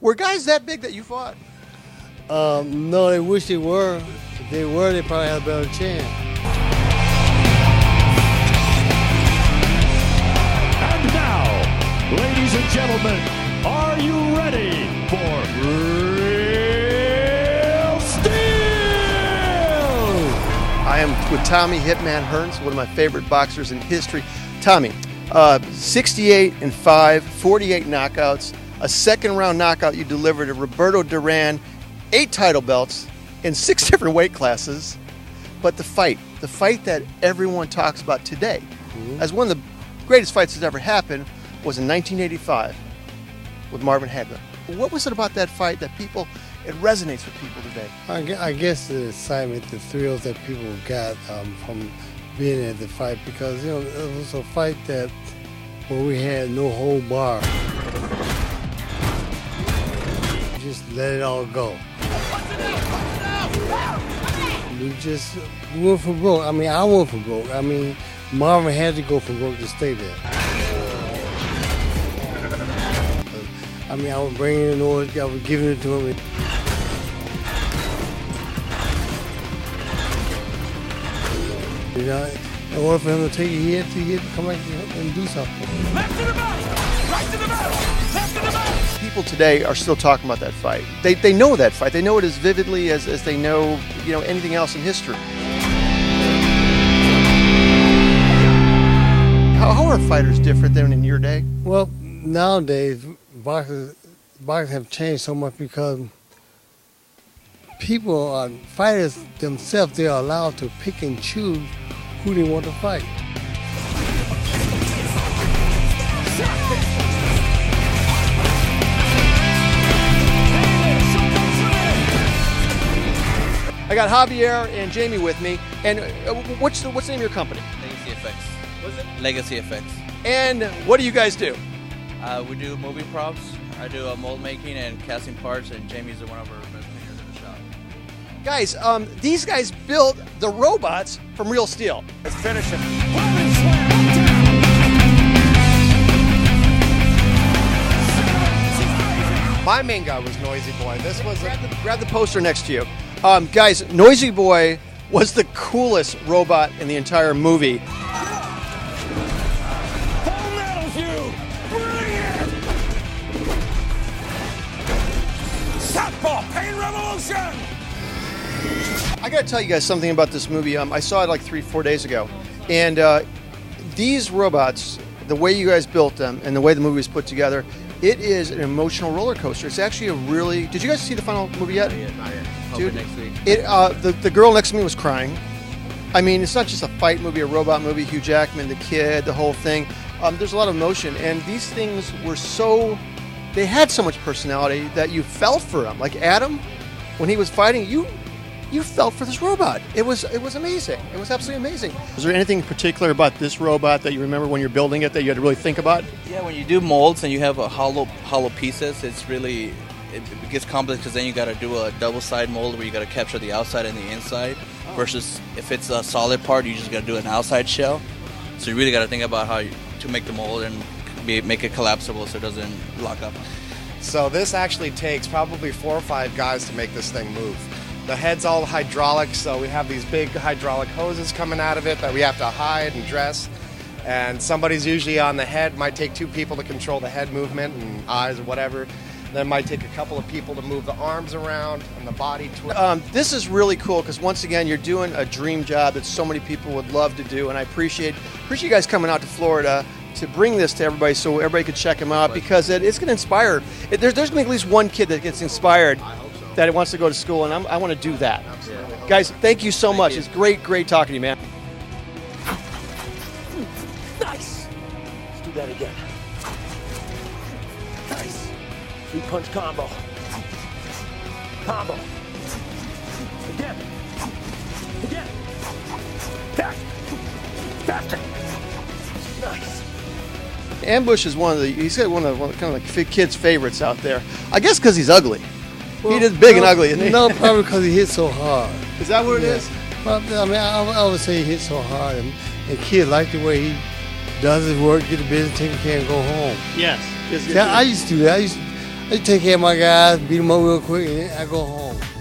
Were guys that big that you fought? No, they wish they were. If they were, they probably had a better chance. And now, ladies and gentlemen, are you ready for Real Steel? I am with Tommy Hitman Hearns, one of my favorite boxers in history. Tommy, 68-5, 48 knockouts, a second-round knockout you delivered to Roberto Duran, 8 title belts in 6 different weight classes. But the fight that everyone talks about today, as one of the greatest fights that's ever happened, was in 1985 with Marvin Hagler. What was it about that fight that it resonates with people today? I guess the excitement, the thrills that people got from being at the fight, because it was a fight where we had no hold bar. Just let it all go. We just went for broke. I mean, I went for broke. I mean, Marvin had to go for broke to stay there. I mean, I was bringing in orders, I was giving it to him. In order for him to take it, he had to come back and do something. Left to the mouth! Right to the mouth! Left to the mouth! People today are still talking about that fight. They know that fight. They know it as vividly as they know, anything else in history. How are fighters different than in your day? Well, nowadays, boxers have changed so much because fighters themselves, they are allowed to pick and choose who they want to fight. I got Javier and Jamie with me. And what's the name of your company? Legacy Effects. What's it? Legacy Effects. And what do you guys do? We do movie props. I do mold making and casting parts, and Jamie's one of our best painters in the shop. Guys, these guys built the robots from Real Steel. Let's finish him. My main guy was Noisy Boy. This was Grab the poster next to you. Guys, Noisy Boy was the coolest robot in the entire movie. Full Metal View! Bring it! Southpaw Pain Revolution! I got to tell you guys something about this movie. I saw it like 3-4 days ago. And these robots, the way you guys built them and the way the movie was put together, it is an emotional roller coaster. It's actually a really... Did you guys see the final movie yet? Not yet. Dude, Next week. The girl next to me was crying. I mean, it's not just a fight movie, a robot movie, Hugh Jackman, the kid, the whole thing. There's a lot of emotion, and these things were they had so much personality that you felt for them. Like Adam, when he was fighting, you felt for this robot. It was amazing. It was absolutely amazing. Was there anything particular about this robot that you remember when you're building it that you had to really think about? Yeah, when you do molds and you have a hollow pieces, it gets complex because then you got to do a double side mold where you got to capture the outside and the inside. Versus if it's a solid part, you just got to do an outside shell. So you really got to think about how to make the mold and make it collapsible so it doesn't lock up. So this actually takes probably 4 or 5 guys to make this thing move. The head's all hydraulic, so we have these big hydraulic hoses coming out of it that we have to hide and dress. And somebody's usually on the head. Might take 2 people to control the head movement and eyes or whatever. Then it might take a couple of people to move the arms around and the body twist. This is really cool because once again, you're doing a dream job that so many people would love to do, and I appreciate you guys coming out to Florida to bring this to everybody so everybody could check them out because it's going to inspire. There's going to be at least one kid that gets inspired that it wants to go to school, and I want to do that. Absolutely. Guys, thank you so much. It's great talking to you, man. Nice. Let's do that again. Nice. 3-punch combo. Combo. Again. Again. Back. Faster. Nice. Ambush is he's got one of kind of like kids' favorites out there. I guess because he's ugly. Well, he is big and ugly, isn't he? No, probably because he hits so hard. Is that what it is? Well, I mean, I would say he hits so hard, and kids like the way he does his work, get the business taken care, and go home. Yes. I used to do that. I take care of my guys, beat them up real quick, and then I go home.